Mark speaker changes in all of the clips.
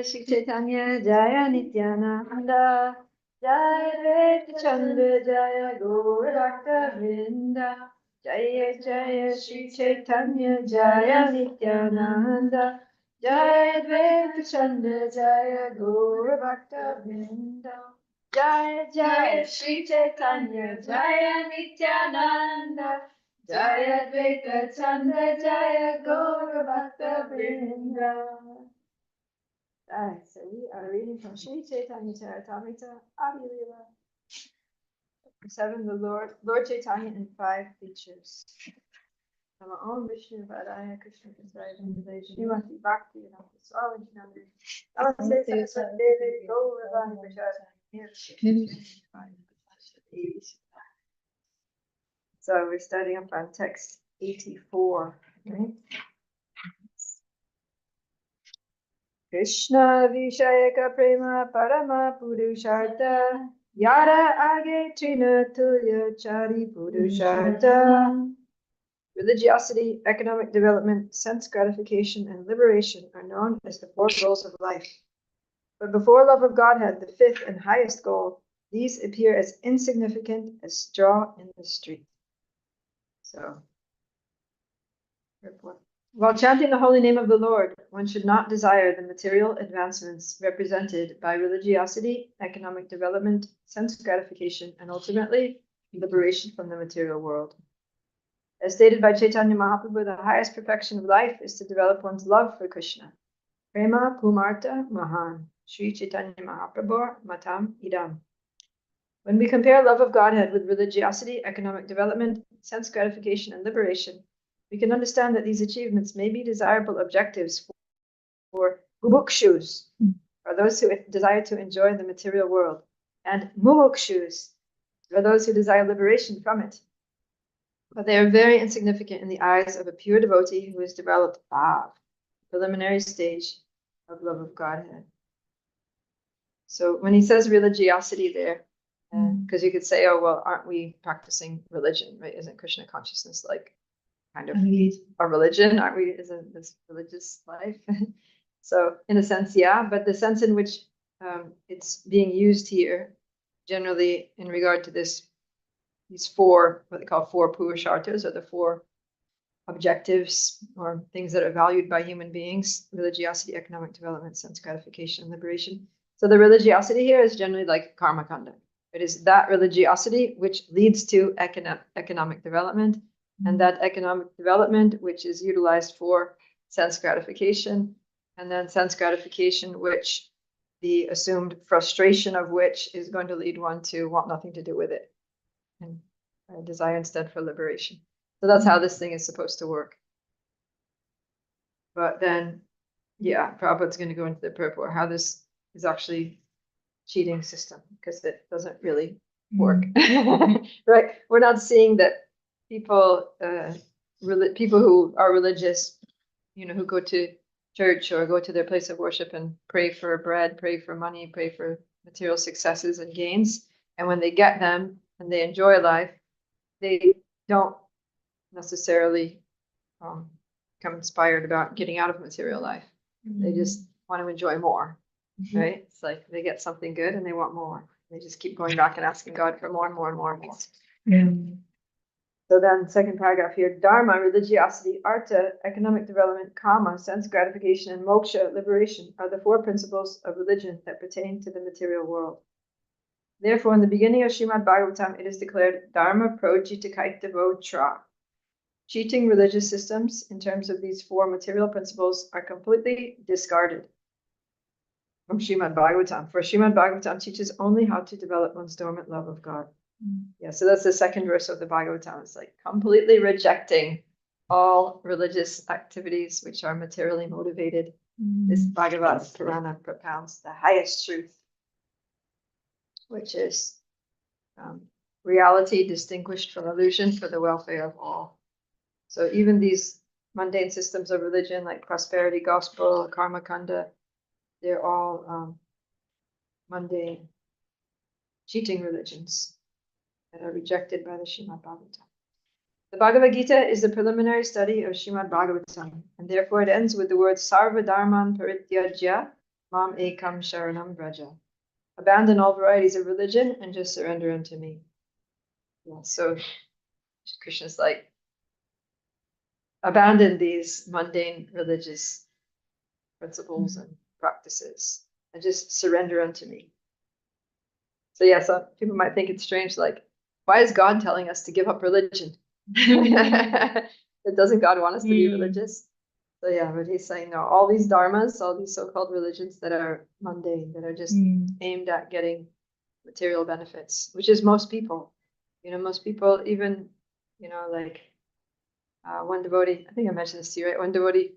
Speaker 1: Shri Caitanya Jaya Nityananda Jaya Advaita Chandra Jaya Gaur Bhakta Vrinda Jaya Jaya Shri Caitanya Jaya Nityananda Jaya Advaita Chandra Jaya Gaur Bhakta Vrinda Jaya Jaya Shri Caitanya Jaya Nityananda Jaya Advaita Chandra Jaya Gaur Bhakta Vrinda. So we are reading from Sri Caitanya Caritamrita, Adi Leela. 7, the Lord Chaitanya and 5 features. Nama Om Vishnu Padaya Krishna Prasaya Vandale Srimati Bhakti Vedanta Swami Nandri Namaste Saraswati Devi Gauravani Prasad. So we're starting up on text 84. Right? Krishna Vishayaka Prema Parama Purushartha Yara Age Trina Tulya Chari Purushartha. Religiosity, economic development, sense gratification, and liberation are known as the 4 goals of life. But before love of Godhead, the 5th and highest goal, these appear as insignificant as straw in the street. So, while chanting the holy name of the Lord, one should not desire the material advancements represented by religiosity, economic development, sense gratification, and ultimately liberation from the material world. As stated by Chaitanya Mahaprabhu, the highest perfection of life is to develop one's love for Krishna. Prema Pumarta Mahan, Sri Chaitanya Mahaprabhu Matam Idam. When we compare love of Godhead with religiosity, economic development, sense gratification, and liberation, we can understand that these achievements may be desirable objectives for bubukshus, or those who desire to enjoy the material world, and mumukshus, or those who desire liberation from it. But they are very insignificant in the eyes of a pure devotee who has developed bhav, preliminary stage of love of Godhead. So when he says religiosity there, because you could say, oh, well, aren't we practicing religion, right? Isn't Krishna consciousness like kind of a religion? Aren't we? Isn't this religious life? So in a sense, yeah, but the sense in which it's being used here, generally in regard to these 4, what they call 4 purusharthas, or the 4 objectives or things that are valued by human beings: religiosity, economic development, sense gratification, and liberation. So the religiosity here is generally like karma kanda. It is that religiosity which leads to economic development, and that economic development which is utilized for sense gratification, and then sense gratification which the assumed frustration of which is going to lead one to want nothing to do with it and desire instead for liberation. So that's how this thing is supposed to work. But then, yeah, Prabhupada's going to go into the purport how this is actually cheating system, because it doesn't really work. Right? We're not seeing that people who are religious, who go to church or go to their place of worship and pray for bread, pray for money, pray for material successes and gains, and when they get them and they enjoy life, they don't necessarily become inspired about getting out of material life. They just want to enjoy more. Right? It's like they get something good and they want more. They just keep going back and asking God for more and more and more and more. Yeah. So then, second paragraph here: Dharma, religiosity; artha, economic development; kama, sense gratification; and moksha, liberation, are the 4 principles of religion that pertain to the material world. Therefore, in the beginning of Srimad Bhagavatam, it is declared Dharma projitakaitavo tra. Cheating religious systems in terms of these 4 material principles are completely discarded from Srimad Bhagavatam. For Srimad Bhagavatam teaches only how to develop one's dormant love of God. Yeah, so that's the second verse of the Bhagavatam. It's like completely rejecting all religious activities which are materially motivated. This Bhagavad Purana propounds the highest truth, which is reality distinguished from illusion for the welfare of all. So even these mundane systems of religion like prosperity gospel, karma kanda, they're all mundane, cheating religions that are rejected by the Srimad Bhagavatam. The Bhagavad Gita is the preliminary study of Srimad Bhagavatam, and therefore it ends with the word Sarva Dharman Parityajya, Mam ekam sharanam vraja. Abandon all varieties of religion and just surrender unto me. Yeah, so Krishna's like, abandon these mundane religious principles and practices and just surrender unto me. So yeah, so people might think it's strange, like, why is God telling us to give up religion? Doesn't God want us to be religious? So yeah, but he's saying no, all these dharmas, all these so-called religions that are mundane, that are just aimed at getting material benefits, which is most people. Most people, even, like one devotee, I think I mentioned this to you, right? One devotee,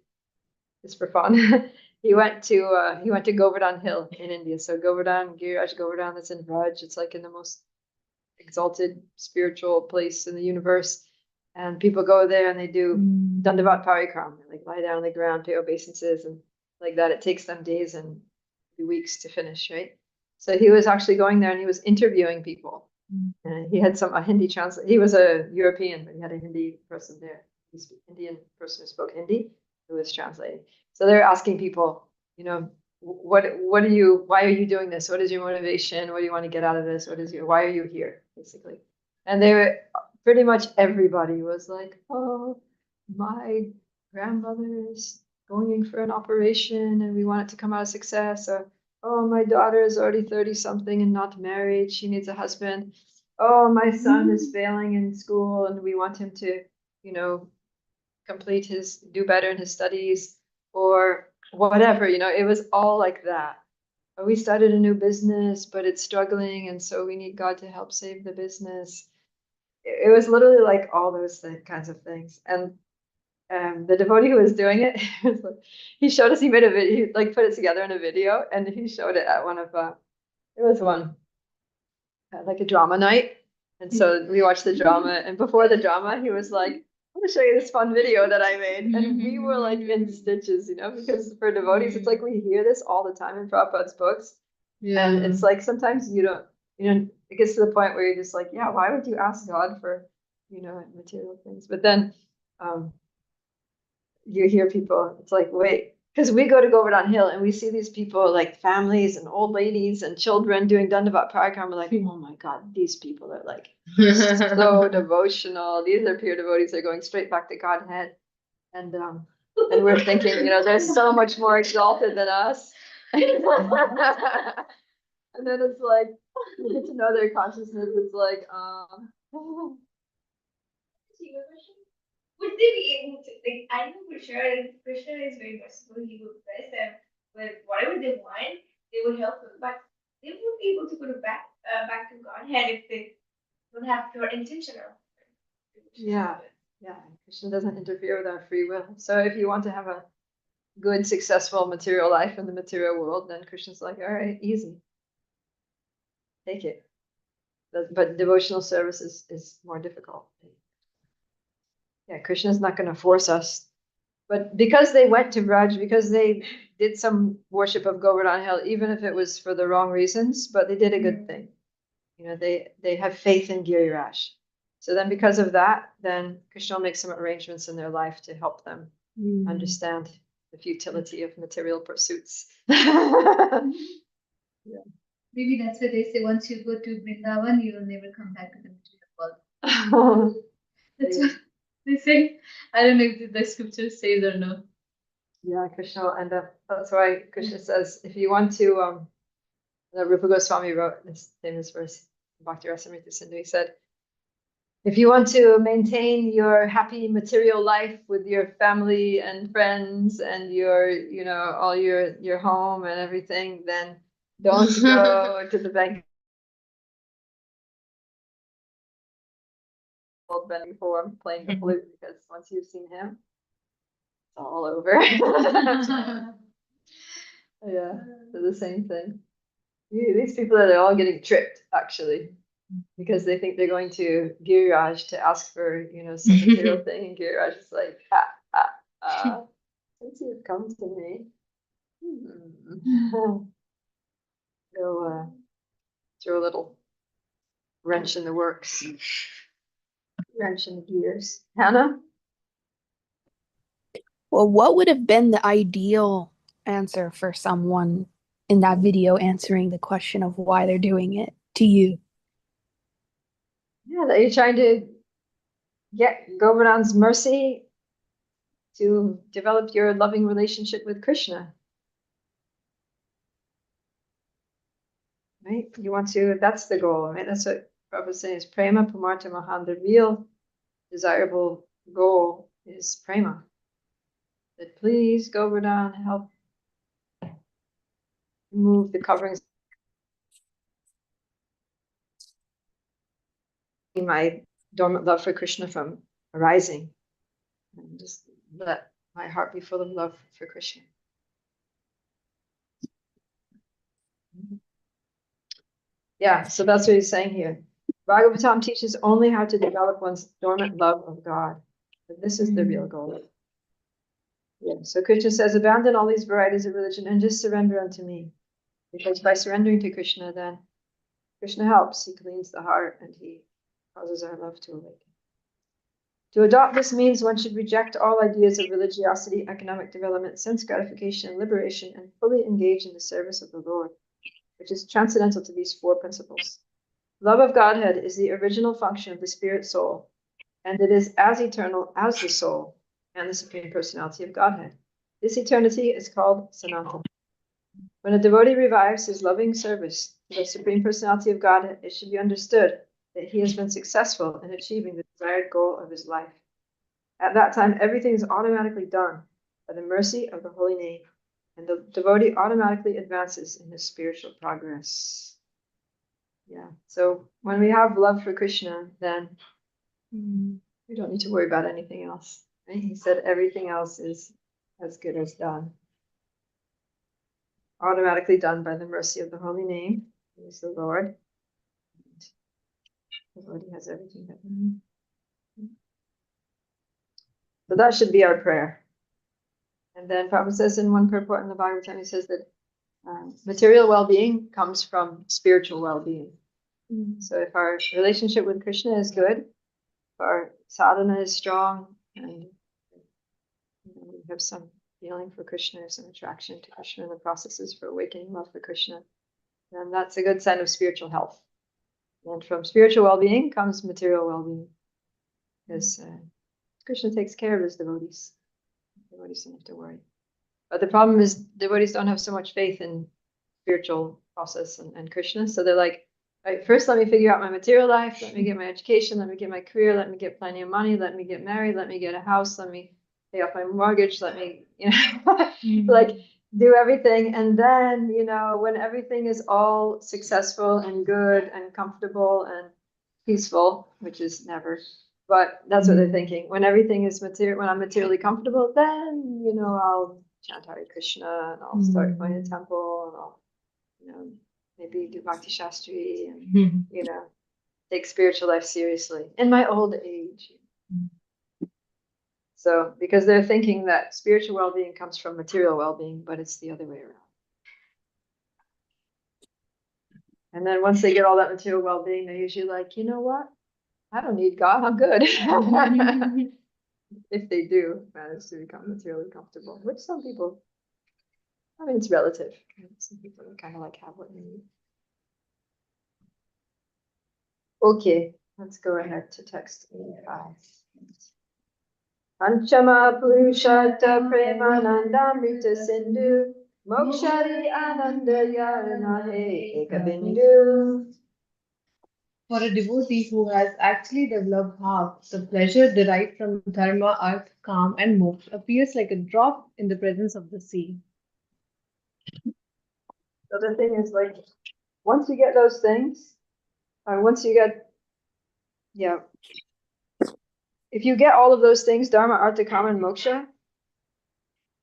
Speaker 1: just for fun, he went to Govardhan Hill in India. So Govardhan, Giriraj Govardhan, that's in Raj. It's like in the most exalted spiritual place in the universe. And people go there and they do Dandavat Parikram, like lie down on the ground, pay obeisances, and like that. It takes them days and weeks to finish, right? So he was actually going there and he was interviewing people. And he had a Hindi translator. He was a European, but he had a Hindi person there. Indian person who spoke Hindi who was translating. So they're asking people, why are you doing this? What is your motivation? What do you want to get out of this? Why are you here? Basically. And they were pretty much everybody was like, oh, my grandmother is going in for an operation and we want it to come out a success. Or, oh, my daughter is already 30 something and not married. She needs a husband. Oh, my son is failing in school and we want him to, do better in his studies or whatever, it was all like that. Or we started a new business, but it's struggling. And so we need God to help save the business. It was literally like all those kinds of things. And the devotee who was doing it, he showed us, he made a video, he like put it together in a video and he showed it at one of, it was one, like a drama night. And so we watched the drama and before the drama, he was like, I'm gonna show you this fun video that I made. And we were like in stitches, because for devotees, it's like we hear this all the time in Prabhupada's books. Yeah. And it's like sometimes it gets to the point where you're just like, yeah, why would you ask God for, material things? But then you hear people, it's like, wait, because we go to Govardhan Hill and we see these people like families and old ladies and children doing Dandavat Parikram. We're like, oh my God, these people are like so devotional. These are pure devotees. They're going straight back to Godhead. And we're thinking, they're so much more exalted than us. And then it's like, you get to know their consciousness. It's like,
Speaker 2: would they be able to, like, I know for sure Krishna is very merciful, he would bless them with whatever they want, they would help them, but they won't be able to go back to Godhead if they don't have pure intention of
Speaker 1: yeah. Krishna doesn't interfere with our free will. So if you want to have a good, successful material life in the material world, then Krishna's like, all right, easy. Take it. But devotional service is more difficult. Yeah, Krishna's not going to force us. But because they went to Braj, because they did some worship of Govardhan Hill, even if it was for the wrong reasons, but they did a good thing. They have faith in Giriraj. So then because of that, then Krishna will make some arrangements in their life to help them understand the futility of material pursuits. Yeah.
Speaker 2: Maybe that's why they say once you go to Vrindavan, you will never come back to the material world. That's what they say. I don't know if the scripture says or no.
Speaker 1: Yeah, Krishna will end up. That's why Krishna says, if you want to, Rupa Goswami wrote this famous verse, Bhakti Rasamrita Sindhu. He said, if you want to maintain your happy material life with your family and friends and your, all your home and everything, then don't go to the bank before playing the flute, because once you've seen him, it's all over. Yeah, they're the same thing. These people are all getting tricked, actually, because they think they're going to Giriraj to ask for, some material thing, and Giriraj is like, since you've come to me, go throw a little wrench in the works, wrench in the gears. Hannah?
Speaker 3: Well, what would have been the ideal answer for someone in that video answering the question of why they're doing it to you.
Speaker 1: Yeah, that you're trying to get Govardhan's mercy to develop your loving relationship with Krishna. Right? You want to, that's the goal, right? That's what Prabhupada is saying is prema pamartha mahan. The real desirable goal is prema. That please, Govardhan, help remove the coverings in my dormant love for Krishna from arising. And just let my heart be full of love for Krishna. Yeah, so that's what he's saying here. Bhagavatam teaches only how to develop one's dormant love of God. But this is the real goal. Yeah, so Krishna says, abandon all these varieties of religion and just surrender unto me. Because by surrendering to Krishna, then Krishna helps. He cleans the heart and he causes our love to awaken. To adopt this means one should reject all ideas of religiosity, economic development, sense gratification, and liberation, and fully engage in the service of the Lord, which is transcendental to these four principles. Love of Godhead is the original function of the spirit soul, and it is as eternal as the soul and the Supreme Personality of Godhead. This eternity is called Sanatana. When a devotee revives his loving service to the Supreme Personality of Godhead, it should be understood that he has been successful in achieving the desired goal of his life. At that time, everything is automatically done by the mercy of the holy name, and the devotee automatically advances in his spiritual progress. Yeah, so when we have love for Krishna, then we don't need to worry about anything else. Right? He said everything else is as good as done. Automatically done by the mercy of the holy name, who is the Lord. The Lord has everything that we need. So that should be our prayer. And then Prabhupada says in one purport in the Bhagavatam, he says that material well-being comes from spiritual well-being. So if our relationship with Krishna is good, if our sadhana is strong, and we have some feeling for Krishna, or some attraction to Krishna in the processes for awakening love for Krishna, then that's a good sign of spiritual health. And from spiritual well-being comes material well-being, because Krishna takes care of his devotees. Devotees don't have to worry. But the problem is devotees don't have so much faith in spiritual process and Krishna. So they're like, right, first let me figure out my material life, let me get my education, let me get my career, let me get plenty of money, let me get married, let me get a house, let me pay off my mortgage, let me, like do everything. And then, when everything is all successful and good and comfortable and peaceful, which is never, but that's what they're thinking. When everything is when I'm materially comfortable, then, I'll chant Hare Krishna and I'll start going to temple and I'll, maybe do Bhakti Shastri and, take spiritual life seriously in my old age. So, because they're thinking that spiritual well-being comes from material well-being, but it's the other way around. And then once they get all that material well-being, they're usually like, you know what? I don't need God, I'm good. If they do manage to become materially comfortable, which some people, it's relative. Some people kind of like have what they need. Okay, let's go ahead to text 85. Panchama Purushartha Premanandamrita Sindhu Mokshari Ananda Yaranahe Ekabindu.
Speaker 4: For a devotee who has actually developed bhav, the pleasure derived from dharma, arth, calm, and moksha appears like a drop in the presence of the sea.
Speaker 1: So the thing is, like, once you get those things, if you get all of those things, dharma, artha, kama, and moksha,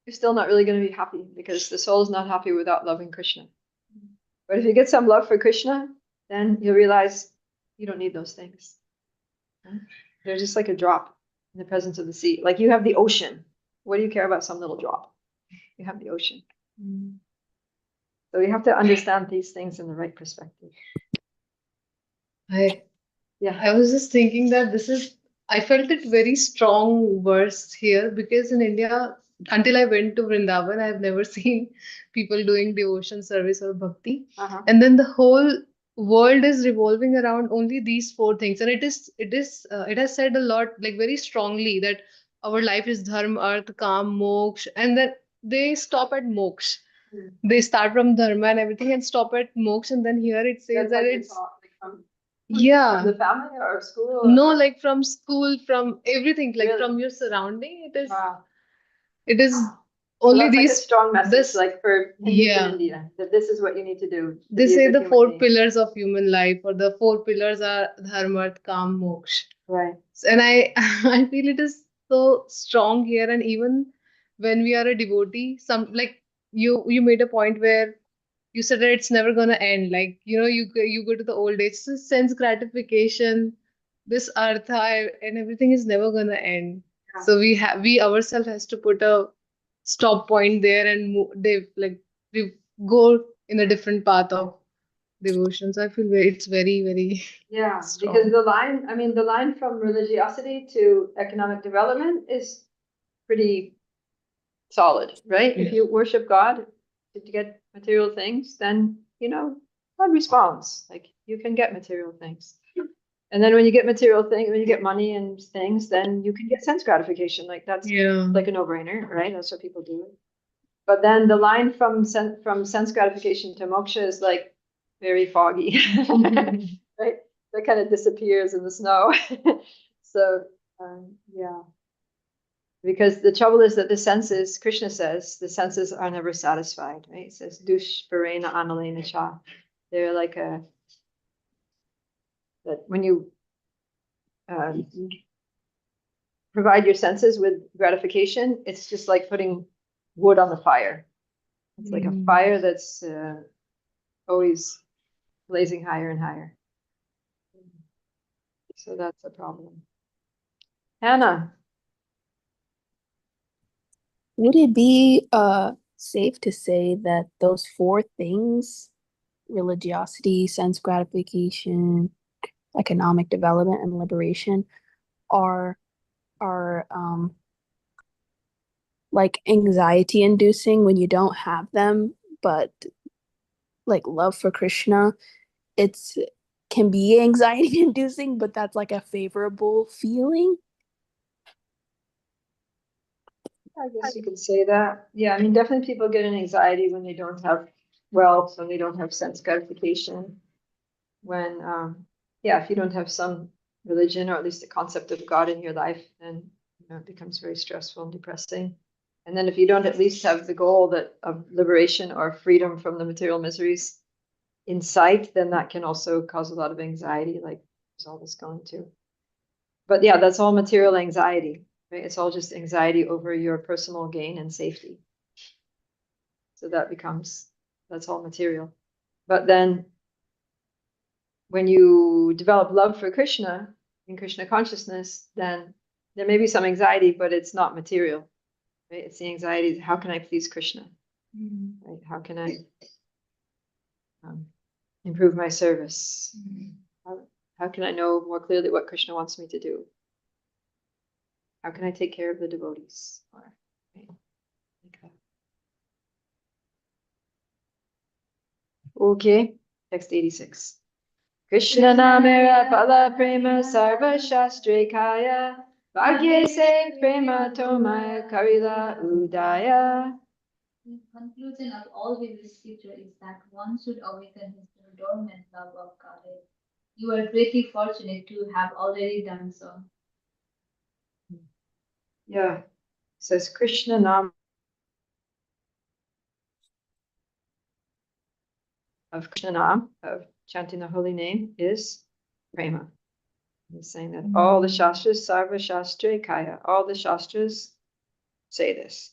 Speaker 1: you're still not really going to be happy because the soul is not happy without loving Krishna. But if you get some love for Krishna, then you'll realize you don't need those things. They're just like a drop in the presence of the sea. Like you have the ocean. What do you care about some little drop? You have the ocean. So you have to understand these things in the right perspective.
Speaker 4: I was just thinking that I felt it very strong verse here because in India, until I went to Vrindavan, I've never seen people doing devotion, service, or bhakti.
Speaker 1: Uh-huh.
Speaker 4: And then the whole world is revolving around only these four things. And it has said a lot, like very strongly, that our life is dharma, arth, kam, moksha, and then they stop at moksha.
Speaker 1: Hmm.
Speaker 4: They start from dharma and everything and stop at moksha, and then here it says
Speaker 1: That's
Speaker 4: that
Speaker 1: like you're
Speaker 4: it's
Speaker 1: taught, like, from
Speaker 4: yeah.
Speaker 1: the family or school?
Speaker 4: No,
Speaker 1: or-
Speaker 4: like from school, from everything, like
Speaker 1: Really?
Speaker 4: from your surrounding.
Speaker 1: Wow.
Speaker 4: It is
Speaker 1: So
Speaker 4: only
Speaker 1: that's like a
Speaker 4: these.
Speaker 1: strong message,
Speaker 4: This,
Speaker 1: like for Hindus in
Speaker 4: yeah.
Speaker 1: India, that this is what you need to do to
Speaker 4: They
Speaker 1: be a
Speaker 4: say
Speaker 1: good
Speaker 4: the
Speaker 1: human
Speaker 4: four
Speaker 1: being.
Speaker 4: pillars of human life, or the four pillars are dharma, arth, kam, moksha.
Speaker 1: Right.
Speaker 4: And I, I feel it is so strong here. And even when we are a devotee, some like you made a point where you said that it's never gonna end. Like you go to the old age, so sense gratification, this artha and everything is never gonna end.
Speaker 1: Yeah.
Speaker 4: So we ourselves has to put a stop point there and they like we go in a different path of devotion. So I feel it's very
Speaker 1: Yeah,
Speaker 4: strong.
Speaker 1: because the line from religiosity to economic development is pretty solid, right? If
Speaker 4: Yeah.
Speaker 1: you worship God to get material things, then, God responds. Like, you can get material things. And then when you get material things, when you get money and things, then you can get sense gratification. Like, that's
Speaker 4: Yeah.
Speaker 1: like a no-brainer, right? That's what people do. But then the line from sense gratification to moksha is like very foggy, right? That kind of disappears in the snow. So, yeah. Because the trouble is that the senses, Krishna says, the senses are never satisfied, right? It says, dush parena analena cha. They're like that when you uh, provide your senses with gratification, it's just like putting wood on the fire. It's like a fire that's always blazing higher and higher. So that's a problem. Hannah.
Speaker 3: Would it be safe to say that those four things, religiosity, sense gratification, economic development, and liberation, are like anxiety inducing when you don't have them, but like love for Krishna, it's can be anxiety inducing, but that's like a favorable feeling.
Speaker 1: I guess you could say that. Yeah, I mean, definitely people get an anxiety when they don't have wealth, when they don't have sense gratification, when, yeah, if you don't have some religion or at least the concept of God in your life, then it becomes very stressful and depressing. And then if you don't at least have the goal that of liberation or freedom from the material miseries in sight, then that can also cause a lot of anxiety, like there's all this going to. But yeah, that's all material anxiety, right? It's all just anxiety over your personal gain and safety. So that's all material. But then when you develop love for Krishna and Krishna consciousness, then there may be some anxiety, but it's not material, right? It's the anxiety, how can I please Krishna? Right? How can I improve my service? How can I know more clearly what Krishna wants me to do? How can I take care of the devotees? Right? Like that. Okay, text 86. Krishna namera pala prema sarva shastre kaya bhagye se prema tomaya karila udaya.
Speaker 2: The conclusion of all this scripture is that one should awaken his dormant love of Godhead. You are greatly fortunate to have already done so.
Speaker 1: Yeah, it says Krishna nam of Krishna nam, of chanting the holy name, is prema. He's saying that all the shastras, sarva shastre kaya, all the shastras say this.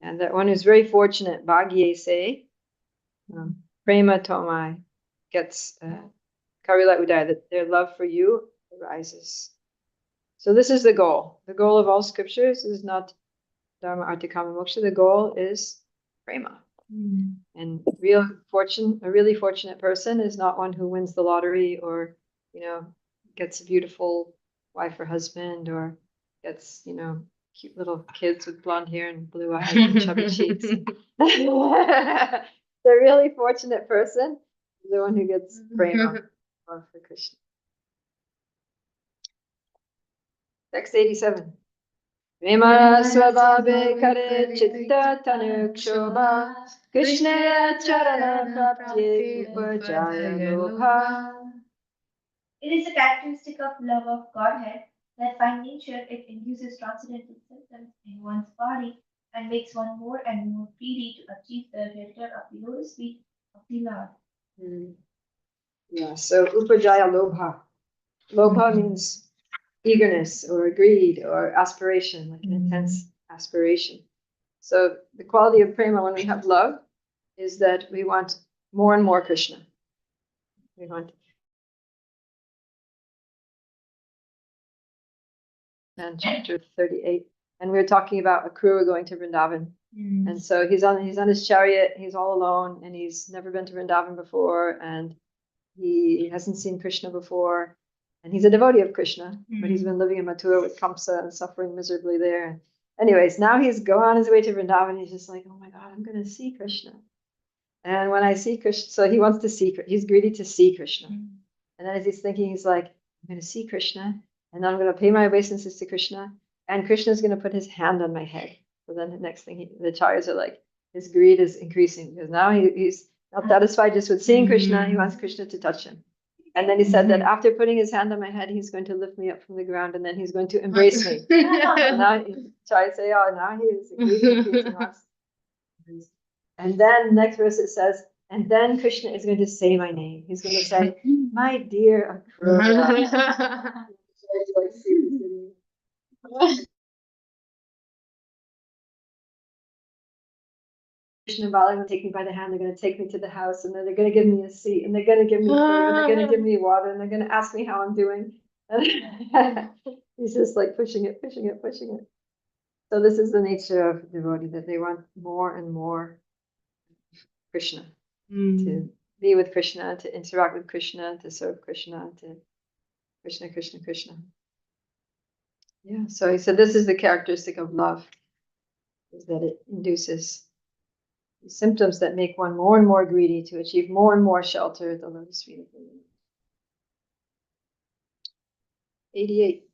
Speaker 1: And that one who's very fortunate, bhagye se, prema tomai, gets karila udaya, that their love for you arises. So this is the goal. The goal of all scriptures is not dharma, artha, kama, moksha. The goal is prema. And a really fortunate person is not one who wins the lottery or, gets a beautiful wife or husband or gets, cute little kids with blonde hair and blue eyes and chubby cheeks. The really fortunate person is the one who gets prema for Krishna. Text 87. Prema swabhave kare chitta tanu kshobha Krishna charana prapti vipajaya lobha.
Speaker 2: It is a characteristic of love of Godhead that by nature it induces transcendental symptoms in one's body and makes one more and more greedy to achieve the nectar of the lotus feet of the Lord.
Speaker 1: Yeah, so upajaya lobha. Lobha means eagerness or greed or aspiration, like an intense aspiration. So the quality of prema when we have love is that we want more and more Krishna. We want. And chapter 38. And we were talking about Akrura going to Vrindavan. And so he's on his chariot, he's all alone, and he's never been to Vrindavan before, and he hasn't seen Krishna before. And he's a devotee of Krishna, but he's been living in Mathura with Kamsa and suffering miserably there. Anyways, now he's going on his way to Vrindavan. He's just like, oh my God, I'm going to see Krishna. And when I see Krishna, so he wants to see, he's greedy to see Krishna. And then as he's thinking, he's like, I'm going to see Krishna, and then I'm going to pay my obeisances to Krishna, and Krishna's going to put his hand on my head. So then the next thing, the acharyas are like, his greed is increasing because now he's not satisfied just with seeing Krishna, he wants Krishna to touch him. And then he said that after putting his hand on my head, he's going to lift me up from the ground and then he's going to embrace me. So now acharyas say, oh, now he is increasing us. And then next verse it says, and then Krishna is going to say my name. He's going to say, my dear Akrura. Krishna and Balaram will take me by the hand. They're going to take me to the house, and then they're going to give me a seat, and they're going to give me food, and they're going to give me water, and they're going to ask me how I'm doing. He's just like pushing it. So this is the nature of devotee, that they want more and more Krishna, to be with Krishna, to interact with Krishna, to serve Krishna, to Krishna. Yeah, so he said this is the characteristic of love, is that it induces symptoms that make one more and more greedy to achieve more and more shelter at the lotus feet of the Lord. 88.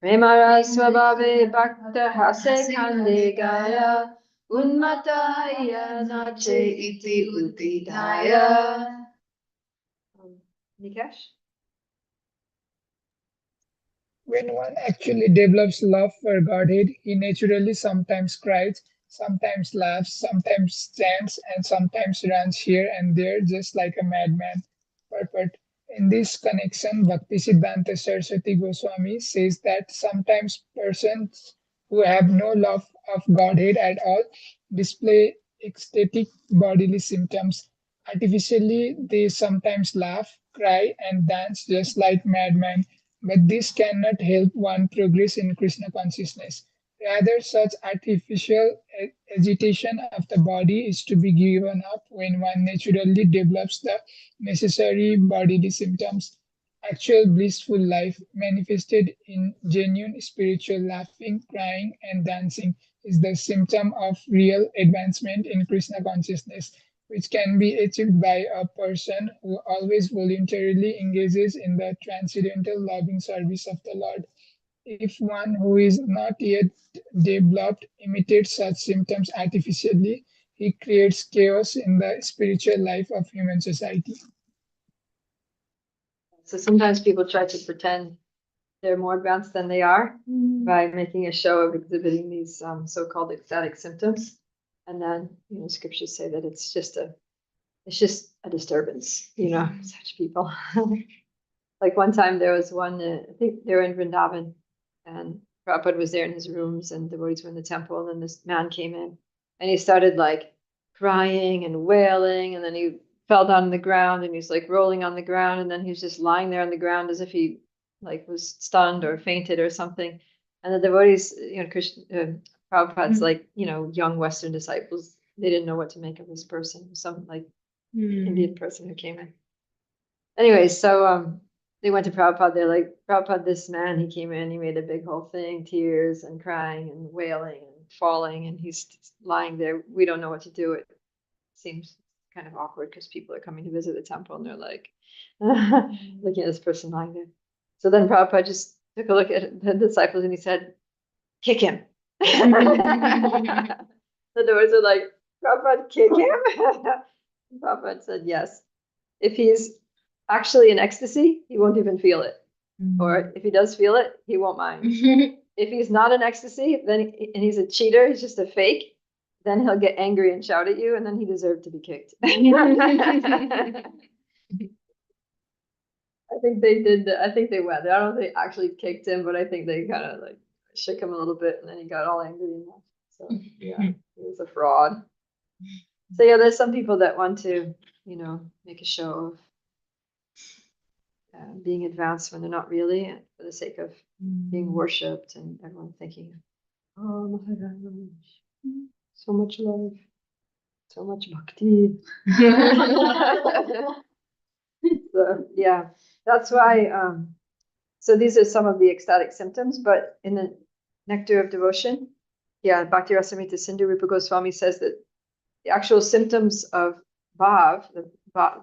Speaker 1: Premara swabhave bhakta hase khande gaya unmataya nache iti utidaya. Nikesh?
Speaker 5: When one actually develops love for Godhead, he naturally sometimes cries, sometimes laughs, sometimes stands, and sometimes runs here and there just like a madman. But in this connection, Bhaktisiddhanta Saraswati Goswami says that sometimes persons who have no love of Godhead at all display ecstatic bodily symptoms. Artificially, they sometimes laugh, cry, and dance just like madmen, but this cannot help one progress in Krishna consciousness. Rather, such artificial agitation of the body is to be given up when one naturally develops the necessary bodily symptoms. Actual blissful life, manifested in genuine spiritual laughing, crying, and dancing, is the symptom of real advancement in Krishna consciousness, which can be achieved by a person who always voluntarily engages in the transcendental loving service of the Lord. If one who is not yet developed imitates such symptoms artificially, he creates chaos in the spiritual life of human society.
Speaker 1: So sometimes people try to pretend they're more advanced than they are by making a show of exhibiting these so-called ecstatic symptoms. And then, scriptures say that it's just a disturbance, such people. Like one time there was one, I think they were in Vrindavan, and Prabhupada was there in his rooms, and devotees were in the temple, and then this man came in, and he started like crying and wailing, and then he fell down on the ground, and he's like rolling on the ground, and then he was just lying there on the ground as if he like was stunned or fainted or something. And the devotees, Prabhupada's like, young Western disciples, they didn't know what to make of this person, some like Indian person who came in. Anyway, so they went to Prabhupada, they're like, Prabhupada, this man, he came in, he made a big whole thing, tears and crying and wailing and falling, and he's lying there. We don't know what to do. It seems kind of awkward because people are coming to visit the temple and they're like looking at this person lying there. So then Prabhupada just took a look at the disciples and he said, kick him. The doors are like, Prabhupada, kick him? Prabhupada said, yes. If he's actually in ecstasy, he won't even feel it. Or if he does feel it, he won't mind. If he's not in ecstasy, then and he's a cheater, he's just a fake, then he'll get angry and shout at you, and then he deserved to be kicked. I think they did. I think they went. I don't think they actually kicked him, but I think they kind of like shook him a little bit, and then he got all angry and left. So yeah, he was a fraud. So yeah, there's some people that want to, make a show of being advanced when they're not really, for the sake of being worshipped and everyone thinking, oh Maharaj, so much love, so much bhakti. So yeah, that's why. So these are some of the ecstatic symptoms, but in the Nectar of Devotion, Bhakti Rasamrita Sindhu Rupa Goswami says that the actual symptoms of bhav, the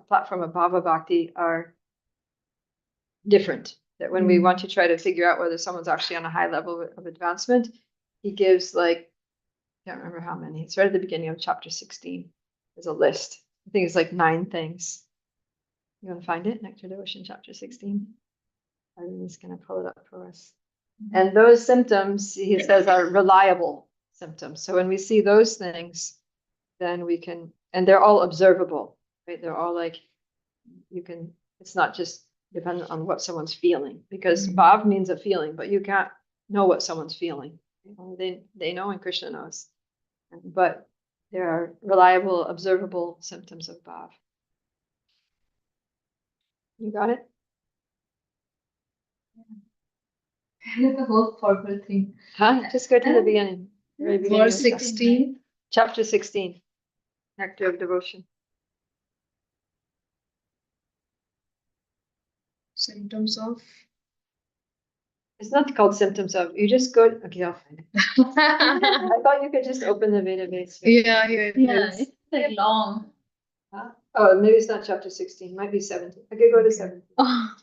Speaker 1: platform of bhava bhakti, are different. That when we want to try to figure out whether someone's actually on a high level of advancement, he gives I can't remember how many. It's right at the beginning of chapter 16. There's a list. I think it's like 9 things. You want to find it? Nectar Devotion, chapter 16. I'm just going to pull it up for us. And those symptoms, he says, are reliable symptoms. So when we see those things, then we can, and they're all observable, right? They're all like, it's not just dependent on what someone's feeling, because bhav means a feeling, but you can't know what someone's feeling. They know and Krishna knows. But there are reliable, observable symptoms of bhav. You got it?
Speaker 2: The whole purple thing.
Speaker 1: Huh? Just go to the beginning. Very beginning
Speaker 4: Verse
Speaker 1: of
Speaker 4: 16.
Speaker 1: chapter 16. Nectar of Devotion.
Speaker 4: Symptoms of.
Speaker 1: It's not called symptoms of. You just go. Okay, I'll find it. I thought you could just open the database.
Speaker 4: Yeah,
Speaker 2: It's like long.
Speaker 1: Huh? Oh, maybe it's not chapter 16. Might be 17. I could go to 17.
Speaker 4: Oh,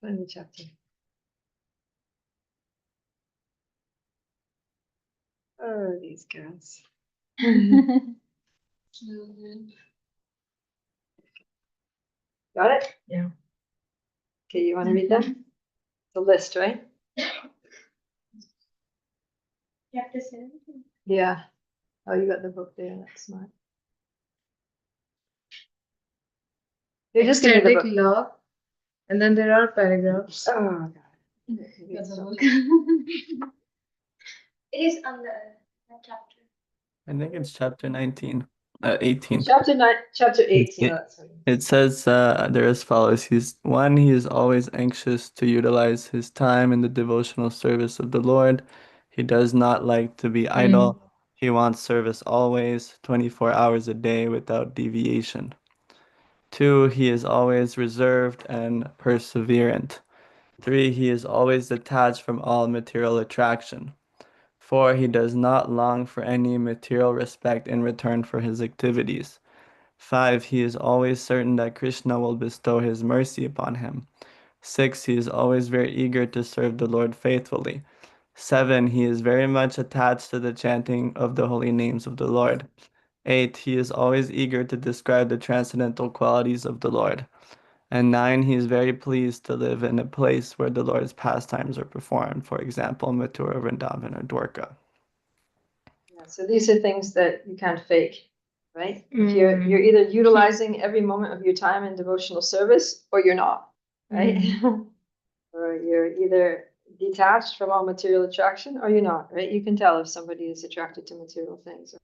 Speaker 1: Find the chapter. Oh, these girls. Got it?
Speaker 4: Yeah.
Speaker 1: Okay, you want to read that? The list, right?
Speaker 2: Chapter 17.
Speaker 1: Yeah. Oh, you got the book there. That's smart. You're just giving the
Speaker 4: ecstatic
Speaker 1: book.
Speaker 4: love. And then there are paragraphs.
Speaker 1: Oh, God.
Speaker 2: It is on the chapter.
Speaker 6: I think it's chapter 19, 18.
Speaker 1: Chapter 9, chapter 18.
Speaker 6: It-
Speaker 1: That's right.
Speaker 6: It says there as follows. He is always anxious to utilize his time in the devotional service of the Lord. He does not like to be idle. He wants service always, 24 hours a day without deviation. 2, he is always reserved and perseverant. 3, he is always detached from all material attraction. 4, he does not long for any material respect in return for his activities. 5, he is always certain that Krishna will bestow his mercy upon him. 6, he is always very eager to serve the Lord faithfully. 7, he is very much attached to the chanting of the holy names of the Lord. 8, he is always eager to describe the transcendental qualities of the Lord. And 9, he is very pleased to live in a place where the Lord's pastimes are performed, for example, Mathura, Vrindavan, or Dwarka.
Speaker 1: Yeah, so these are things that you can't fake, right? If you're either utilizing every moment of your time in devotional service or you're not, right? Or you're either detached from all material attraction or you're not, right? You can tell if somebody is attracted to material things.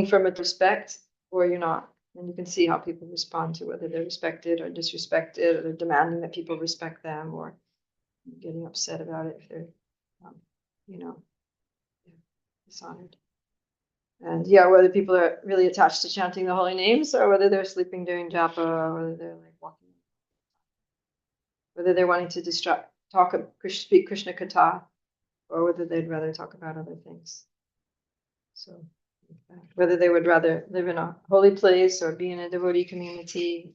Speaker 1: From a respect or you're not. And you can see how people respond to whether they're respected or disrespected, or they're demanding that people respect them, or getting upset about it if they're, you know, dishonored. And yeah, whether people are really attached to chanting the holy names or whether they're sleeping during japa or whether they're like walking, whether they're wanting to speak Krishna Katha or whether they'd rather talk about other things. So whether they would rather live in a holy place or be in a devotee community,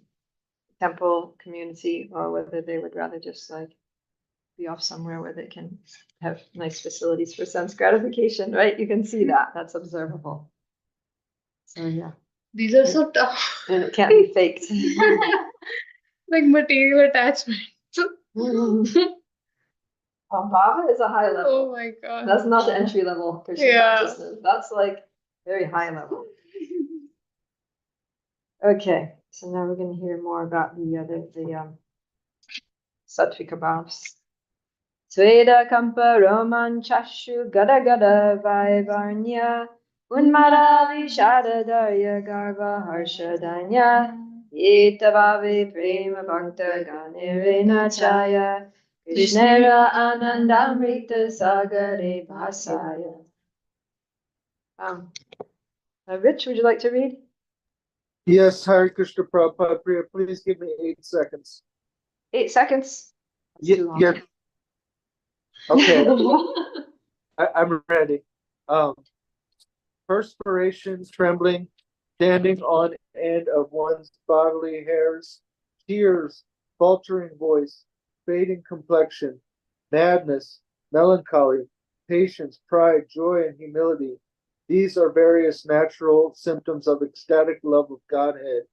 Speaker 1: temple community, or whether they would rather just like be off somewhere where they can have nice facilities for sense gratification, right? You can see that. That's observable. So yeah.
Speaker 4: These are so tough.
Speaker 1: And it can't be faked.
Speaker 4: Like material attachment.
Speaker 1: Bhava is a high level.
Speaker 4: Oh my God.
Speaker 1: That's not the entry level Krishna
Speaker 4: Yeah.
Speaker 1: consciousness. That's like very high level. Okay, so now we're going to hear more about the Sattvika bhavs. Sveda kampa roman chashu gada gada vaivarnya unmara vishadadarya garva harshadanya etavave prema bhakta ganirena chaya krishnera anandamrita sagare bhasaya. Rich, would you like to read?
Speaker 7: Yes, Hare Krishna Prabhupada Priya, please give me 8 seconds.
Speaker 1: 8 seconds. That's too long.
Speaker 7: Yeah. Okay, I'm ready. Perspiration, trembling, standing on end of one's bodily hairs, tears, faltering voice, fading complexion, madness, melancholy, patience, pride, joy, and humility. These are various natural symptoms of ecstatic love of Godhead,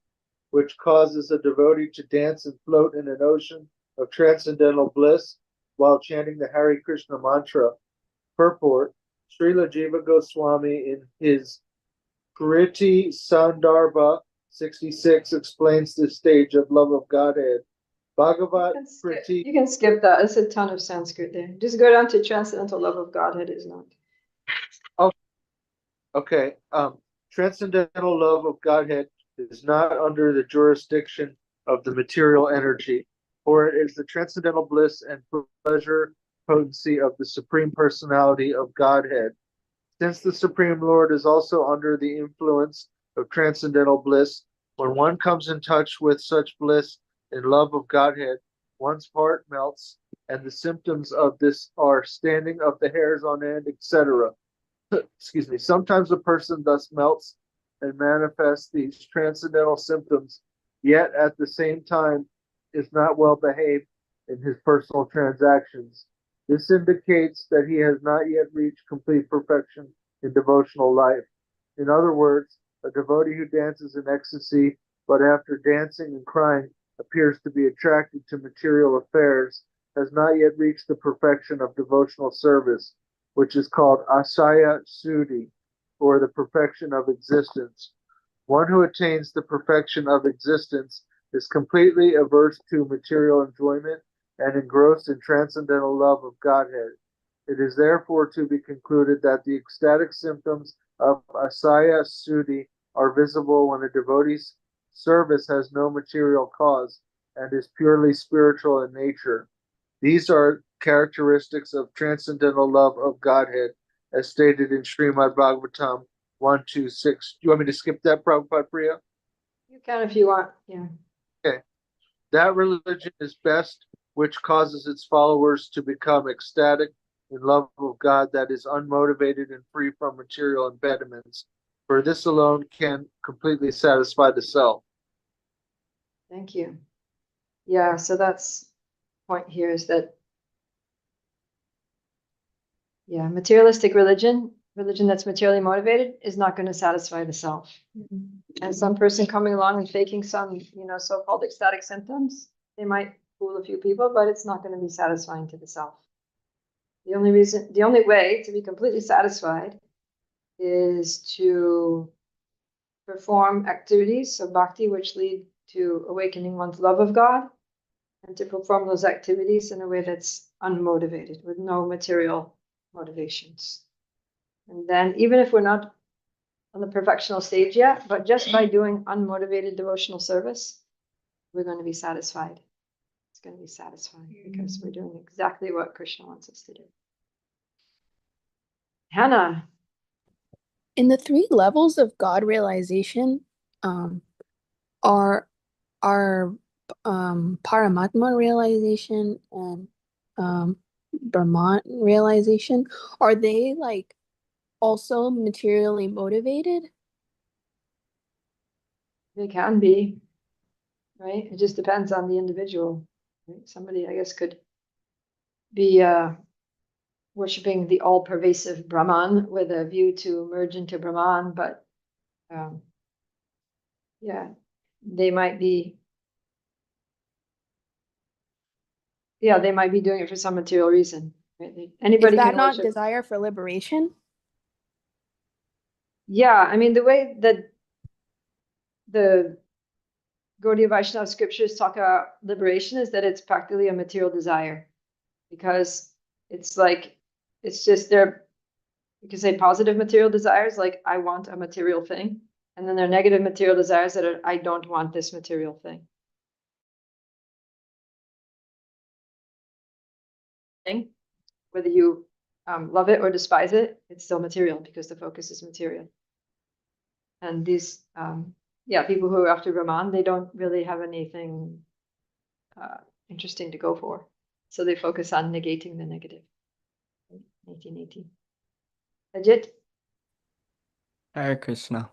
Speaker 7: which causes a devotee to dance and float in an ocean of transcendental bliss while chanting the Hare Krishna mantra. Purport: Srila Jiva Goswami in his Kriti Sandarbha 66 explains this stage of love of Godhead. Bhagavat Kriti.
Speaker 1: You can skip that. It's a ton of Sanskrit there. Just go down to transcendental love of Godhead is not.
Speaker 7: Okay. Transcendental love of Godhead is not under the jurisdiction of the material energy, for it is the transcendental bliss and pleasure potency of the Supreme Personality of Godhead. Since the Supreme Lord is also under the influence of transcendental bliss, when one comes in touch with such bliss and love of Godhead, one's heart melts, and the symptoms of this are standing of the hairs on end, etc. Excuse me. Sometimes a person thus melts and manifests these transcendental symptoms, yet at the same time is not well behaved in his personal transactions. This indicates that he has not yet reached complete perfection in devotional life. In other words, a devotee who dances in ecstasy, but after dancing and crying appears to be attracted to material affairs, has not yet reached the perfection of devotional service, which is called asaya suddhi, or the perfection of existence. One who attains the perfection of existence is completely averse to material enjoyment and engrossed in transcendental love of Godhead. It is therefore to be concluded that the ecstatic symptoms of asaya suddhi are visible when a devotee's service has no material cause and is purely spiritual in nature. These are characteristics of transcendental love of Godhead, as stated in Srimad Bhagavatam 126. Do you want me to skip that, Prabhupada Priya?
Speaker 1: You can if you want. Yeah.
Speaker 7: Okay. That religion is best which causes its followers to become ecstatic in love of God, that is unmotivated and free from material impediments. For this alone can completely satisfy the self.
Speaker 1: Thank you. Yeah, so that's point here is that materialistic religion that's materially motivated is not going to satisfy the self. And some person coming along and faking some, so-called ecstatic symptoms, they might fool a few people, but it's not going to be satisfying to the self. The only way to be completely satisfied is to perform activities of bhakti which lead to awakening one's love of God, and to perform those activities in a way that's unmotivated, with no material motivations. And then, even if we're not on the perfectional stage yet, but just by doing unmotivated devotional service, we're going to be satisfied. It's going to be satisfying because we're doing exactly what Krishna wants us to do. Hannah,
Speaker 3: In the three levels of God realization, are Paramatma realization and Brahman realization, are they like also materially motivated?
Speaker 1: They can be, right? It just depends on the individual. Right? Somebody, I guess, could be worshipping the all-pervasive Brahman with a view to merge into Brahman, but yeah, they might be, they might be doing it for some material reason. Right?
Speaker 3: Is
Speaker 1: Anybody
Speaker 3: that
Speaker 1: can
Speaker 3: not
Speaker 1: worship.
Speaker 3: desire for liberation?
Speaker 1: Yeah, I mean, the way that the Gaudiya Vaishnava scriptures talk about liberation is that it's practically a material desire, because it's like, it's just there. You can say positive material desires, like I want a material thing. And then there are negative material desires that are, I don't want this material thing. Whether you love it or despise it, it's still material because the focus is material. And these, people who are after Brahman, they don't really have anything interesting to go for. So they focus on negating the negative. 1918. Ajit?
Speaker 6: Hare Krishna.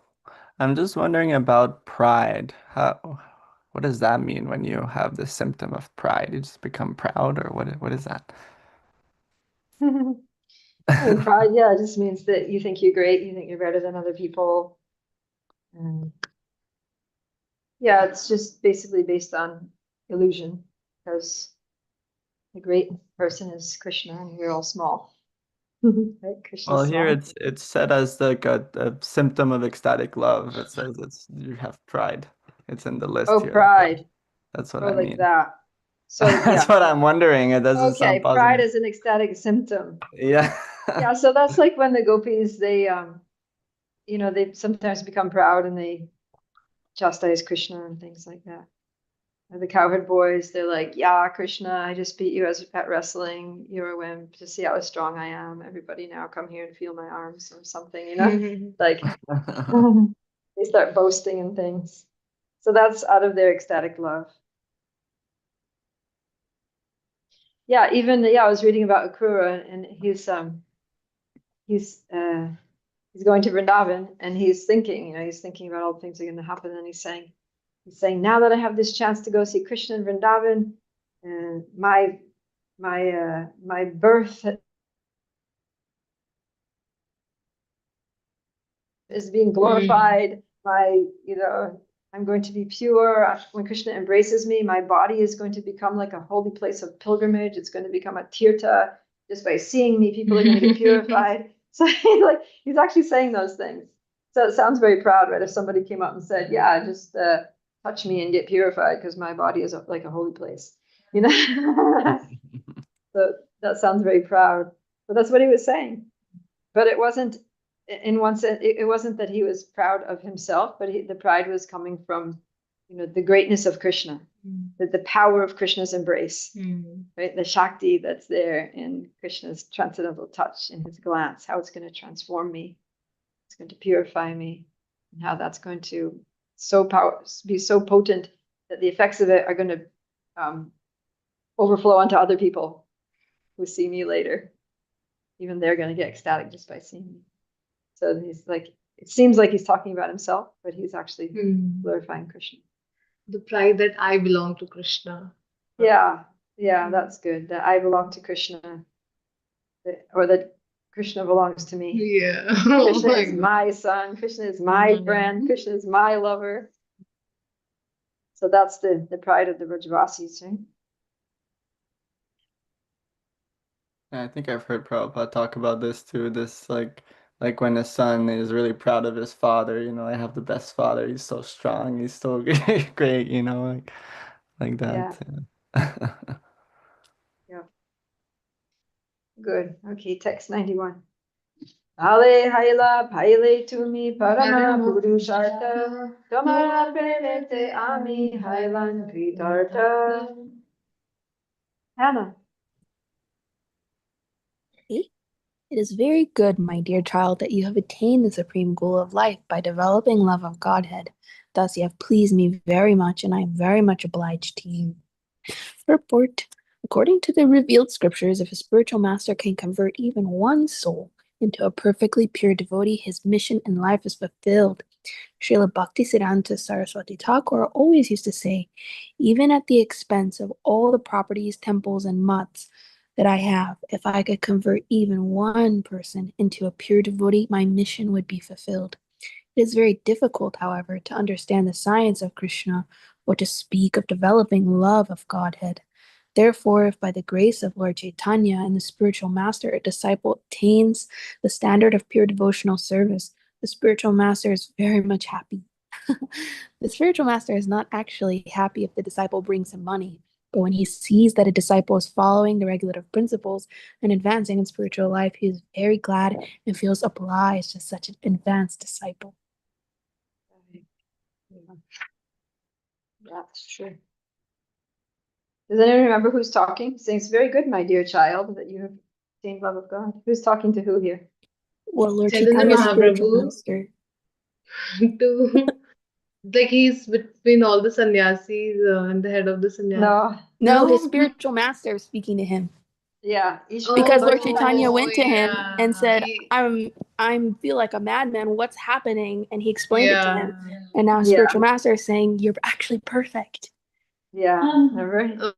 Speaker 6: I'm just wondering about pride. What does that mean when you have the symptom of pride? You just become proud, or what is that?
Speaker 1: I mean, pride, it just means that you think you're great, you think you're better than other people. And it's just basically based on illusion, because the great person is Krishna and we're all small. Right? Krishna's
Speaker 6: Well, here
Speaker 1: small.
Speaker 6: it's said as like a symptom of ecstatic love. It says you have pride. It's in the list
Speaker 1: Oh,
Speaker 6: here.
Speaker 1: pride.
Speaker 6: That's what
Speaker 1: Oh,
Speaker 6: I
Speaker 1: like
Speaker 6: mean.
Speaker 1: that. So,
Speaker 6: That's what I'm wondering. It doesn't sound
Speaker 1: Okay, pride
Speaker 6: positive.
Speaker 1: is an ecstatic symptom.
Speaker 6: Yeah.
Speaker 1: Yeah, so that's like when the gopis, they they sometimes become proud and they chastise Krishna and things like that. Or the cowherd boys, they're like, yeah, Krishna, I just beat you at wrestling. You're a wimp. To see how strong I am. Everybody now come here and feel my arms or something, like they start boasting and things. So that's out of their ecstatic love. Yeah, even I was reading about Akrura, and he's going to Vrindavan, and he's thinking, he's thinking about all the things that are going to happen, and he's saying, now that I have this chance to go see Krishna in Vrindavan, and my birth is being glorified. I'm going to be pure. When Krishna embraces me, my body is going to become like a holy place of pilgrimage. It's going to become a tirtha. Just by seeing me, people are going to get purified. So he's actually saying those things. So it sounds very proud, right? If somebody came up and said, yeah, just touch me and get purified because my body is like a holy place, So that sounds very proud. But that's what he was saying. But it wasn't, in one sense, it wasn't that he was proud of himself, but the pride was coming from, the greatness of Krishna, the power of Krishna's embrace, right? The Shakti that's there in Krishna's transcendental touch, in his glance, how it's going to transform me, it's going to purify me, and how that's going to be so potent that the effects of it are going to overflow onto other people who see me later. Even they're going to get ecstatic just by seeing me. So he's like, it seems like he's talking about himself, but he's actually glorifying Krishna.
Speaker 4: The pride that I belong to Krishna.
Speaker 1: Yeah, that's good. That I belong to Krishna, or that Krishna belongs to me.
Speaker 4: Yeah.
Speaker 1: Krishna is my son. Krishna is my friend. Krishna is my lover. So that's the pride of the Brajavasis, right?
Speaker 6: I think I've heard Prabhupada talk about this too. This like when a son is really proud of his father, I have the best father. He's so strong. He's so great, like that. Yeah.
Speaker 1: Yeah. Good. Okay, text 91. Ale haila bhaile tumi parama purushartha tamara premete ami hailan kritartha. Hannah.
Speaker 3: Me? It is very good, my dear child, that you have attained the supreme goal of life by developing love of Godhead. Thus you have pleased me very much, and I am very much obliged to you. Purport. According to the revealed scriptures, if a spiritual master can convert even one soul into a perfectly pure devotee, his mission in life is fulfilled. Srila Bhaktisiddhanta Saraswati Thakur always used to say, even at the expense of all the properties, temples, and mutts that I have, if I could convert even one person into a pure devotee, my mission would be fulfilled. It is very difficult, however, to understand the science of Krishna or to speak of developing love of Godhead. Therefore, if by the grace of Lord Caitanya and the spiritual master a disciple attains the standard of pure devotional service, the spiritual master is very much happy. The spiritual master is not actually happy if the disciple brings him money, but when he sees that a disciple is following the regulative principles and advancing in spiritual life, he is very glad and feels obliged to such an advanced disciple.
Speaker 1: Yeah, that's true. Does anyone remember who's talking? Saying it's very good, my dear child, that you have attained love of God. Who's talking to who here?
Speaker 3: Well, Lord
Speaker 4: Chaitanya
Speaker 3: Chaitanya's spiritual
Speaker 4: Mahaprabhu
Speaker 3: master.
Speaker 4: to like he's between all the sannyasis and the head of the sannyas.
Speaker 3: No, his
Speaker 4: No?
Speaker 3: spiritual master is speaking to him.
Speaker 1: Yeah,
Speaker 3: Because Lord
Speaker 1: Lord Chaitanya.
Speaker 3: Chaitanya
Speaker 4: Oh,
Speaker 3: went to him and
Speaker 4: yeah.
Speaker 3: said, I'm feel like a madman. What's happening? And he explained it to him.
Speaker 4: Yeah.
Speaker 3: And now his
Speaker 1: Yeah.
Speaker 3: spiritual master is saying, you're actually perfect.
Speaker 1: Yeah, remember?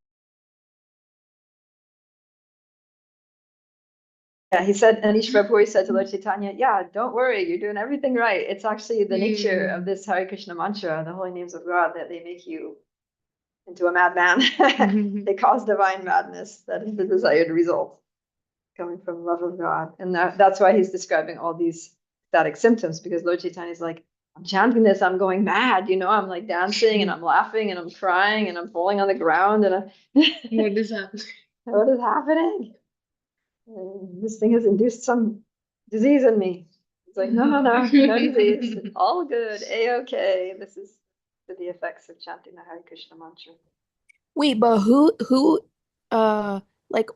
Speaker 1: Yeah, he said, Anish Prabhu said to Lord Chaitanya, yeah, don't worry, you're doing everything right. It's actually the nature of this Hare Krishna mantra, the holy names of God, that they make you into a madman. They cause divine madness. That is the desired result coming from love of God. And that's why he's describing all these ecstatic symptoms, because Lord Chaitanya is like, I'm chanting this, I'm going mad, I'm like dancing and I'm laughing and I'm crying and I'm falling on the ground and
Speaker 4: What is happening?
Speaker 1: what is happening? This thing has induced some disease in me. It's like, no, no disease. It's all good. A-okay. This is the effects of chanting the Hare Krishna mantra.
Speaker 3: Wait, but like,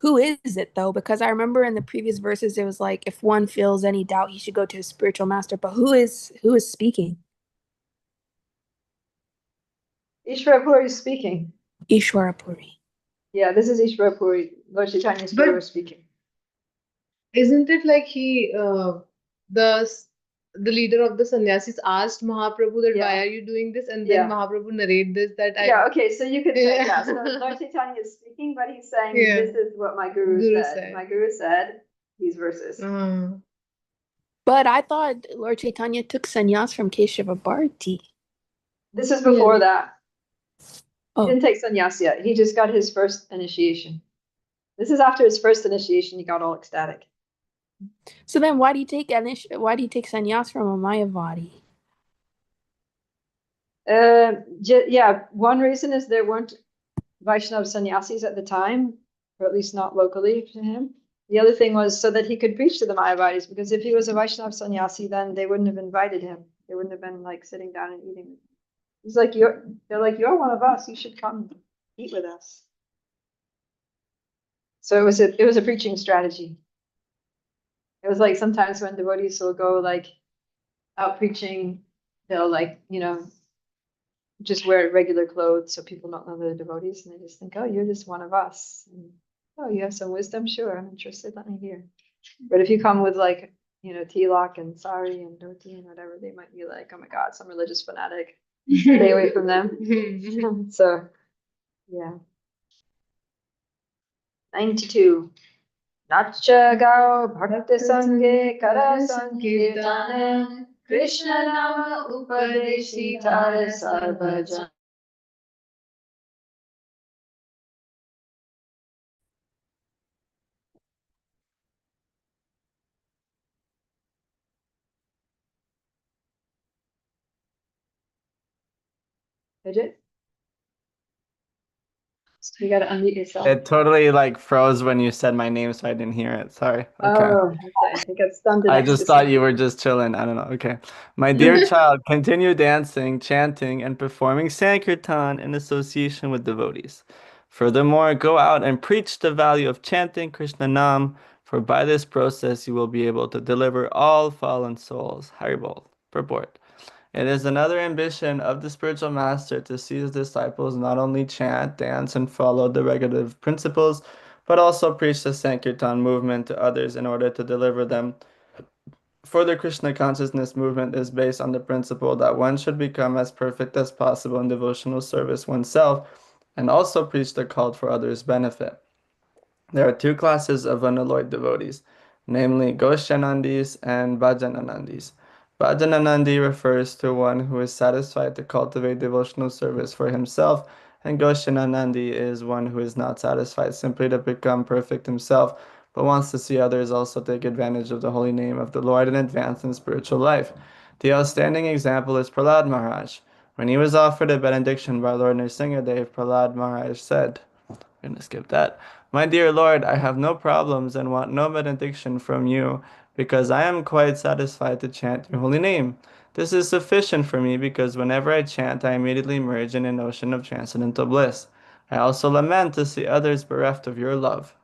Speaker 3: who is it though? Because I remember in the previous verses, it was like, if one feels any doubt, he should go to his spiritual master. But who is speaking?
Speaker 1: Ishvara Puri is speaking.
Speaker 3: Ishwara Puri.
Speaker 1: Yeah, this is Ishvara Puri. Lord Chaitanya's
Speaker 4: But-
Speaker 1: Guru is speaking.
Speaker 4: Isn't it like the leader of the sannyasis asked Mahaprabhu that why
Speaker 1: Yeah.
Speaker 4: are you doing this, and then
Speaker 1: Yeah.
Speaker 4: Mahaprabhu narrate this that
Speaker 1: Yeah, okay, so you could say,
Speaker 4: Yeah.
Speaker 1: so Lord Chaitanya is speaking, but he's saying,
Speaker 4: Yeah.
Speaker 1: this is what my Guru
Speaker 4: Guru
Speaker 1: said.
Speaker 4: said.
Speaker 1: My Guru said these verses.
Speaker 3: But I thought Lord Chaitanya took sannyas from Keshava Bharati.
Speaker 1: This is before
Speaker 4: Really?
Speaker 1: that. He
Speaker 3: Oh.
Speaker 1: didn't take sannyas yet. He just got his first initiation. This is after his first initiation. He got all ecstatic.
Speaker 3: So then why do you take sannyas from a Mayavadi?
Speaker 1: Yeah, one reason is there weren't Vaishnava sannyasis at the time, or at least not locally to him. The other thing was so that he could preach to the Mayavadis, because if he was a Vaishnava sannyasi, then they wouldn't have invited him. They wouldn't have been like sitting down and eating. He's like, they're like, you're one of us. You should come eat with us. So it was a preaching strategy. It was like sometimes when devotees will go like out preaching, they'll like, just wear regular clothes so people don't know they're devotees, and they just think, oh, you're just one of us. And, oh, you have some wisdom? Sure, I'm interested. Let me hear. But if you come with like, tilak and sari and dhoti and whatever, they might be like, oh my God, some religious fanatic. Stay away from them. So, yeah. 92. Nacha gao bhakti sange kara sankirtane Krishna nama upadeshi tare sarvajan. Bridget? You gotta unmute yourself.
Speaker 6: It totally like froze when you said my name, so I didn't hear it. Sorry. Okay.
Speaker 1: Oh, okay. It got stunned in
Speaker 6: I just
Speaker 1: ecstasy.
Speaker 6: thought you were just chilling. I don't know. Okay. My dear child, continue dancing, chanting, and performing Sankirtan in association with devotees. Furthermore, go out and preach the value of chanting Krishna Nam, For by this process you will be able to deliver all fallen souls. Haribol. Purport. It is another ambition of the spiritual master to see his disciples not only chant, dance, and follow the regulative principles, but also preach the Sankirtan movement to others in order to deliver them. For the Krishna consciousness movement is based on the principle that one should become as perfect as possible in devotional service oneself, and also preach the cult for others' benefit. There are two classes of unalloyed devotees, namely Goshanandis and Bhajananandis. Bhajananandi refers to one who is satisfied to cultivate devotional service for himself, and Goshananandi is one who is not satisfied simply to become perfect himself, but wants to see others also take advantage of the holy name of the Lord and advance in spiritual life. The outstanding example is Prahlad Maharaj. When he was offered a benediction by Lord Nrsingadev, Prahlad Maharaj said, I'm going to skip that. My dear Lord, I have no problems and want no benediction from you, because I am quite satisfied to chant your holy name. This is sufficient for me, because whenever I chant, I immediately merge in an ocean of transcendental bliss. I also lament to see others bereft of your love.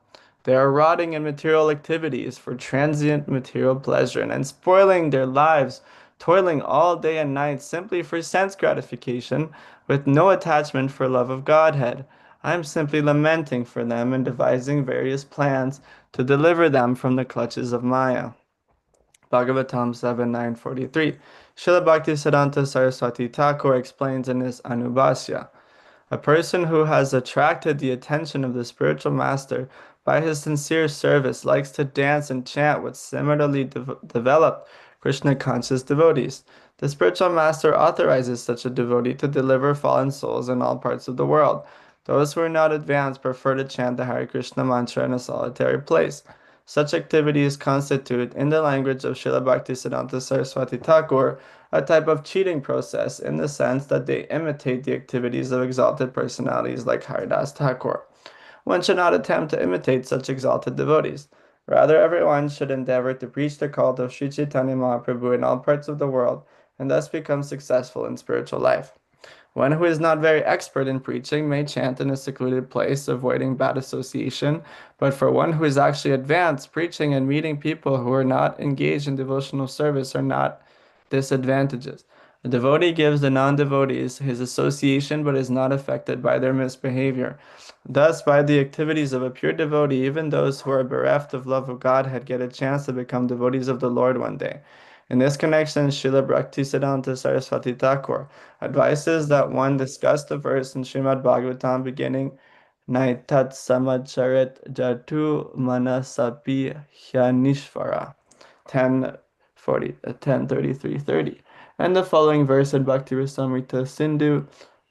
Speaker 6: They are rotting in material activities for transient material pleasure and spoiling their lives, toiling all day and night simply for sense gratification, with no attachment for love of Godhead. I am simply lamenting for them and devising various plans to deliver them from the clutches of Maya. Bhagavatam 7:943. Srila Bhaktisiddhanta Saraswati Thakur explains in his Anubhasya. A person who has attracted the attention of the spiritual master by his sincere service likes to dance and chant with similarly developed Krishna conscious devotees. The spiritual master authorizes such a devotee to deliver fallen souls in all parts of the world. Those who are not advanced prefer to chant the Hare Krishna mantra in a solitary place. Such activities constitute, in the language of Srila Bhaktisiddhanta Saraswati Thakur, a type of cheating process in the sense that they imitate the activities of exalted personalities like Haridas Thakur. One should not attempt to imitate such exalted devotees. Rather, everyone should endeavor to preach the cult of Sri Chaitanya Mahaprabhu in all parts of the world, and thus become successful in spiritual life. One who is not very expert in preaching may chant in a secluded place, avoiding bad association, but for one who is actually advanced, preaching and meeting people who are not engaged in devotional service are not disadvantages. The devotee gives the non-devotees his association but is not affected by their misbehavior. Thus, by the activities of a pure devotee, even those who are bereft of love of Godhead get a chance to become devotees of the Lord one day. In this connection, Srila Bhaktisiddhanta Saraswati Thakur advises that one discuss the verse in Srimad Bhagavatam beginning Naitat Samacharit Jatu Manasapi Hyanishvara 10:33:30, and the following verse in Bhakti Rasamrita Sindhu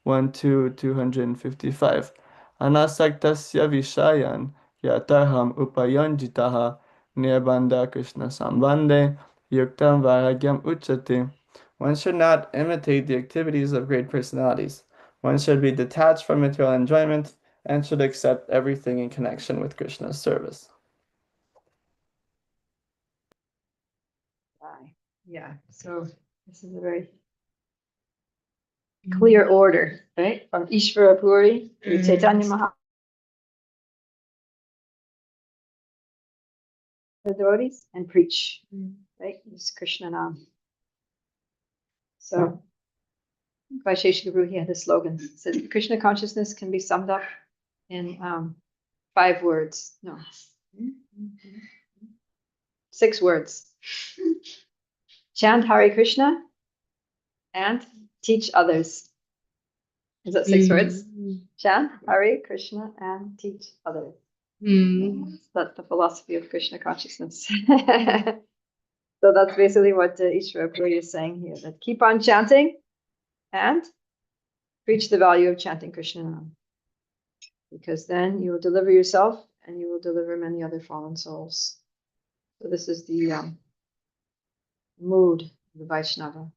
Speaker 6: 1-2-255. Anasaktasya Vishayan Yatarham Upayanjitaha Nirbandha Krishna Sambande Yuktam Vairagyam Uchati. One should not imitate the activities of great personalities. One should be detached from material enjoyment and should accept everything in connection with Krishna's service.
Speaker 1: Yeah, so this is a very clear order, right? From Ishvara Puri to Chaitanya Mahaprabhu. The devotees and preach, right? This Krishna Nam. So, Vaisheshika Guru, he had a slogan. It said, Krishna consciousness can be summed up in 5 words. No, 6 words. Chant Hare Krishna and teach others. Is that 6 words? Chant Hare Krishna and teach others. That's the philosophy of Krishna consciousness. So that's basically what Ishvara Puri is saying here, that keep on chanting and preach the value of chanting Krishna Nam. Because then you will deliver yourself and you will deliver many other fallen souls. So this is the mood of the Vaishnava,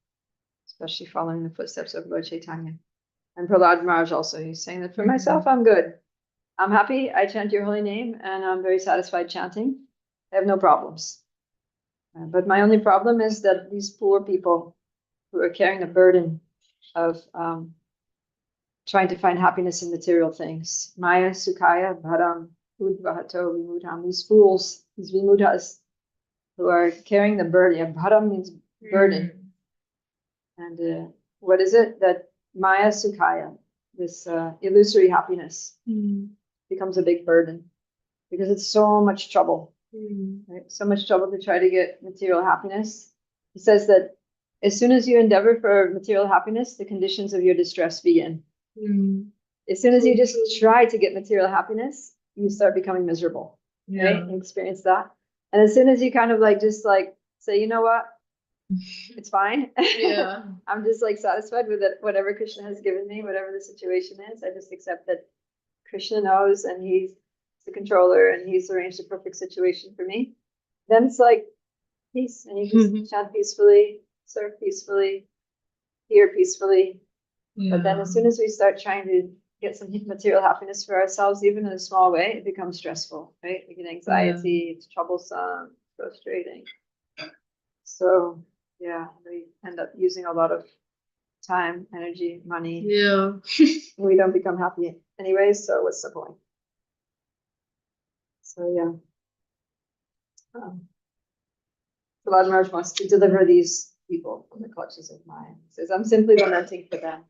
Speaker 1: especially following the footsteps of Lord Chaitanya. And Prahlad Maharaj also, he's saying that for myself, I'm good. I'm happy, I chant your holy name, and I'm very satisfied chanting. I have no problems. But my only problem is that these poor people who are carrying the burden of trying to find happiness in material things. Maya Sukhaya Bharam Udvahato Vimudham, these fools, these Vimudhas who are carrying the burden. Yeah, bharam means burden. And what is it? That Maya Sukhaya, this illusory happiness, becomes a big burden because it's so much trouble. Right? So much trouble to try to get material happiness. He says that as soon as you endeavor for material happiness, the conditions of your distress begin. As soon as you just try to get material happiness, you start becoming miserable. Right? You experience that. And as soon as you kind of like just like say, you know what? It's fine.
Speaker 4: Yeah.
Speaker 1: I'm just like satisfied with it, whatever Krishna has given me, whatever the situation is. I just accept that Krishna knows and he's the controller and he's arranged a perfect situation for me. Then it's like peace, and you just chant peacefully, serve peacefully, hear peacefully. But then as soon as we start trying to get some material happiness for ourselves, even in a small way, it becomes stressful, right? We get anxiety, it's troublesome, frustrating. So yeah, we end up using a lot of time, energy, money.
Speaker 4: Yeah.
Speaker 1: We don't become happy anyway, so what's the point? So yeah. Prahlad Maharaj wants to deliver these people from the clutches of Maya. He says, I'm simply lamenting for them.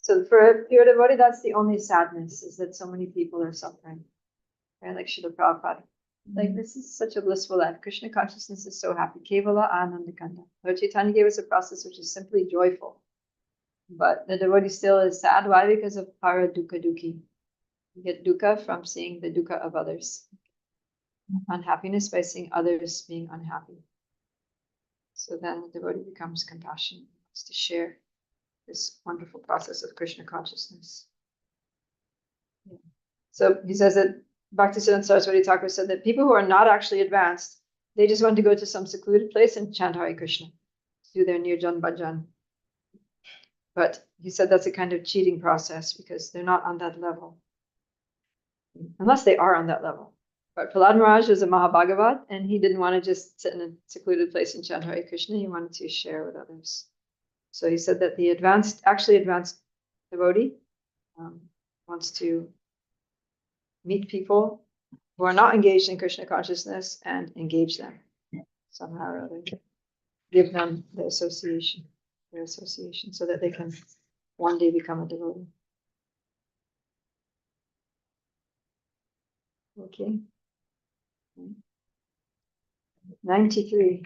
Speaker 1: So for a pure devotee, that's the only sadness, is that so many people are suffering. Right? Like Srila Prabhupada. Like, this is such a blissful life. Krishna consciousness is so happy. Kevala Anandakanda. Lord Chaitanya gave us a process which is simply joyful. But the devotee still is sad. Why? Because of para dukkha dukhi. You get dukkha from seeing the dukkha of others. Unhappiness by seeing others being unhappy. So then the devotee becomes compassionate, wants to share this wonderful process of Krishna consciousness. Yeah. So he says that Bhaktisiddhanta Saraswati Thakur said that people who are not actually advanced, they just want to go to some secluded place and chant Hare Krishna, do their nirjan bhajan. But he said that's a kind of cheating process because they're not on that level. Unless they are on that level. But Prahlad Maharaj was a Mahabhagavat, and he didn't want to just sit in a secluded place and chant Hare Krishna. He wanted to share with others. So he said that the actually advanced devotee wants to meet people who are not engaged in Krishna consciousness and engage them somehow or other. Give them their association, so that they can one day become a devotee. Okay. 93.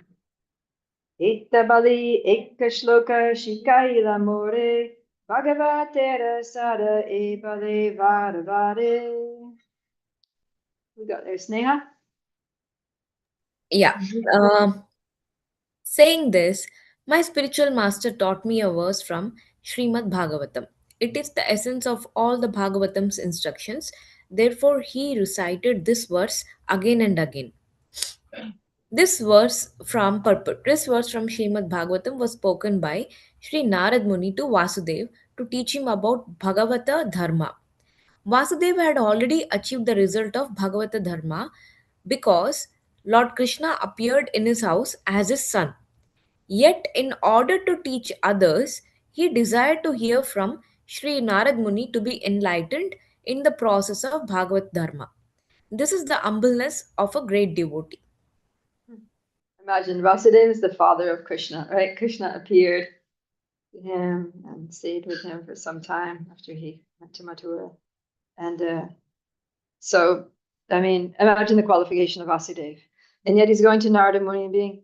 Speaker 1: Ektabali ekashloka shikaila more bhagavatera sada ebale varavare. We got there, Sneha.
Speaker 8: Yeah. Saying this, my spiritual master taught me a verse from Srimad Bhagavatam. It is the essence of all the Bhagavatam's instructions. Therefore, he recited this verse again and again. This verse from Srimad Bhagavatam was spoken by Sri Narad Muni to Vasudev to teach him about Bhagavata Dharma. Vasudev had already achieved the result of Bhagavata Dharma because Lord Krishna appeared in his house as his son. Yet, in order to teach others, he desired to hear from Sri Narad Muni to be enlightened in the process of Bhagavat Dharma. This is the humbleness of a great devotee.
Speaker 1: Imagine Vasudeva is the father of Krishna, right? Krishna appeared to him and stayed with him for some time after he went to Mathura. And so, I mean, imagine the qualification of Vasudeva. And yet he's going to Narada Muni and being,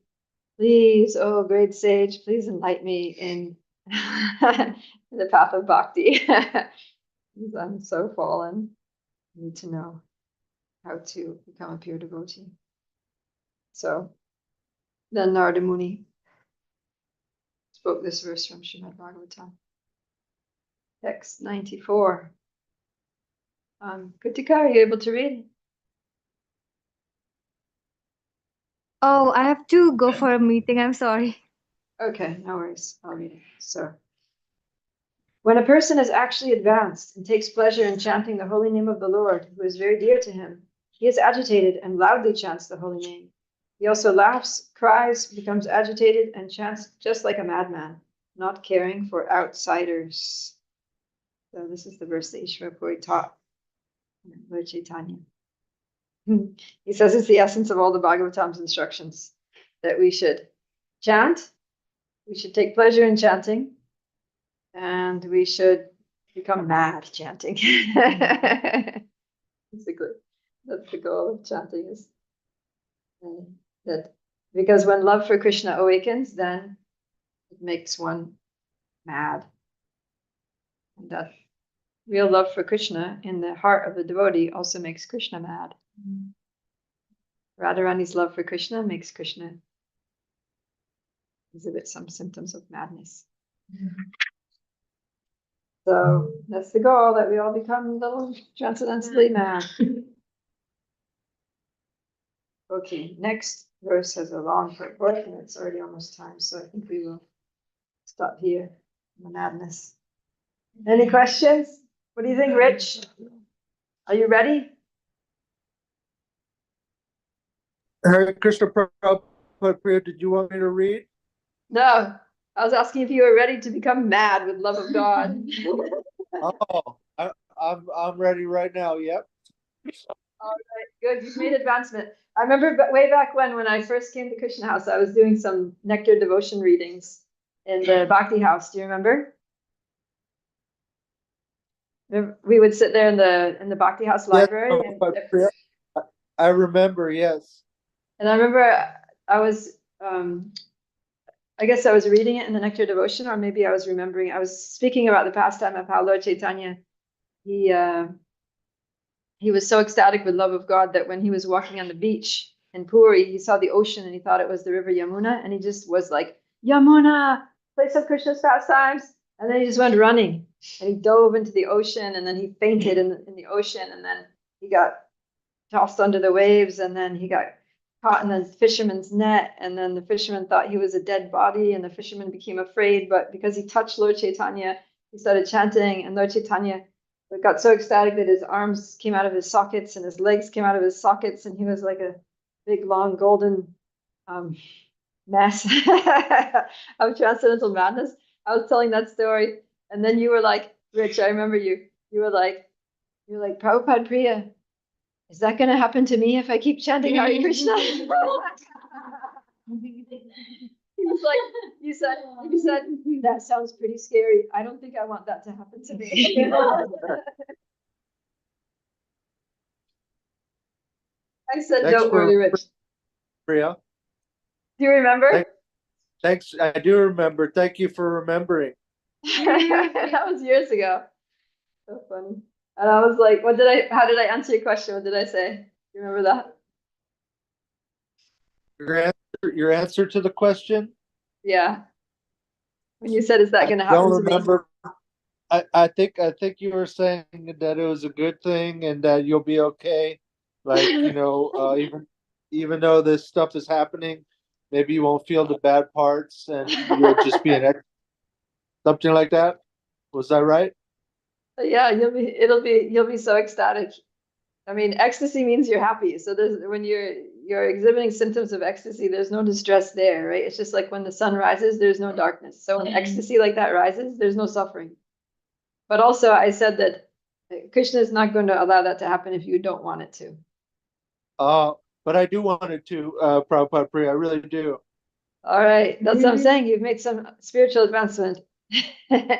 Speaker 1: please, oh great sage, please enlighten me in the path of bhakti. I'm so fallen. I need to know how to become a pure devotee. So then Narada Muni spoke this verse from Srimad Bhagavatam. Text 94. Kritika, are you able to read?
Speaker 9: Oh, I have to go for a meeting. I'm sorry.
Speaker 1: Okay, no worries. I'll read it. So, when a person is actually advanced and takes pleasure in chanting the holy name of the Lord, who is very dear to him, he is agitated and loudly chants the holy name. He also laughs, cries, becomes agitated, and chants just like a madman, not caring for outsiders. So this is the verse that Ishvara Puri taught Lord Chaitanya. He says it's the essence of all the Bhagavatam's instructions that we should chant, we should take pleasure in chanting, and we should become mad chanting. Basically, that's the goal of chanting is that because when love for Krishna awakens, then it makes one mad. And that real love for Krishna in the heart of the devotee also makes Krishna mad. Radharani's love for Krishna makes Krishna exhibit some symptoms of madness. So that's the goal, that we all become a little transcendently mad. Okay, next verse has a long purport and it's already almost time, so I think we will stop here on the madness. Any questions? What do you think, Rich? Are you ready?
Speaker 7: Hare Krishna Prabhupada Priya, did you want me to read?
Speaker 1: No, I was asking if you were ready to become mad with love of God.
Speaker 7: Oh, I'm ready right now. Yep.
Speaker 1: All right, good. You've made advancement. I remember way back when I first came to Krishna House, I was doing some nectar devotion readings in the Bhakti House. Do you remember? We would sit there in the Bhakti House library,
Speaker 7: Yes, Prabhupada Priya. I remember. Yes.
Speaker 1: and I remember I was I guess I was reading it in the nectar devotion, or maybe I was remembering. I was speaking about the pastime of how Lord Caitanya he was so ecstatic with love of God that when he was walking on the beach in Puri, he saw the ocean and he thought it was the river Yamuna, and he just was like, Yamuna, place of Krishna's pastimes. And then he just went running and he dove into the ocean, and then he fainted in the ocean, and then he got tossed under the waves, and then he got caught in the fisherman's net, and then the fisherman thought he was a dead body, and the fisherman became afraid, but because he touched Lord Chaitanya, he started chanting, and Lord Chaitanya got so ecstatic that his arms came out of his sockets and his legs came out of his sockets, and he was like a big, long, golden mess of transcendental madness. I was telling that story, and then you were like, Rich, I remember you. You were like, Prabhupada Priya, is that going to happen to me if I keep chanting Hare Krishna? He was like, you said, that sounds pretty scary. I don't think I want that to happen to me. I said,
Speaker 7: Thanks
Speaker 1: don't worry, Rich.
Speaker 7: Priya.
Speaker 1: Do you remember?
Speaker 7: Thanks. I do remember. Thank you for remembering.
Speaker 1: That was years ago. So funny. And I was like, how did I answer your question? What did I say? You remember that?
Speaker 7: Your answer to the question?
Speaker 1: Yeah. When you said, is that going to
Speaker 7: I
Speaker 1: happen
Speaker 7: don't
Speaker 1: to me?
Speaker 7: remember. I think you were saying that it was a good thing and that you'll be okay. Like, even though this stuff is happening, maybe you won't feel the bad parts and you'll just be something like that. Was that right?
Speaker 1: Yeah, you'll be so ecstatic. I mean, ecstasy means you're happy. So when you're exhibiting symptoms of ecstasy, there's no distress there, right? It's just like when the sun rises, there's no darkness. So when ecstasy like that rises, there's no suffering. But also I said that Krishna is not going to allow that to happen if you don't want it to.
Speaker 7: But I do want it to, Prabhupada Priya. I really do.
Speaker 1: All right. That's what I'm saying. You've made some spiritual advancement.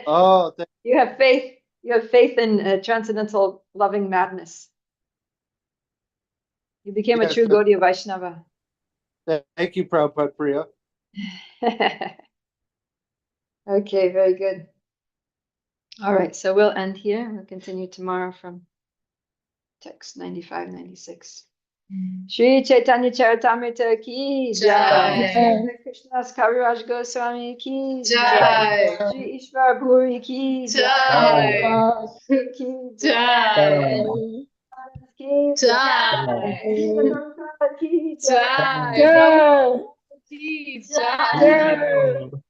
Speaker 7: Oh,
Speaker 1: You have faith. You have faith in transcendental loving madness. You became a
Speaker 7: yes,
Speaker 1: true Gaudiya Vaishnava.
Speaker 7: Thank you, Prabhupada Priya.
Speaker 1: Okay, very good. All right, so we'll end here. We'll continue tomorrow from text 95, 96. Shri Chaitanya Charitamrita ki jai. Shri Krishna's Kaviraj Goswami ki jai. Shri Ishvar Bhuri ki jai. Ki
Speaker 4: Jai.
Speaker 1: Ki
Speaker 4: Jai.
Speaker 1: Ki
Speaker 4: Jai.
Speaker 1: jai.
Speaker 4: Jai. Jai.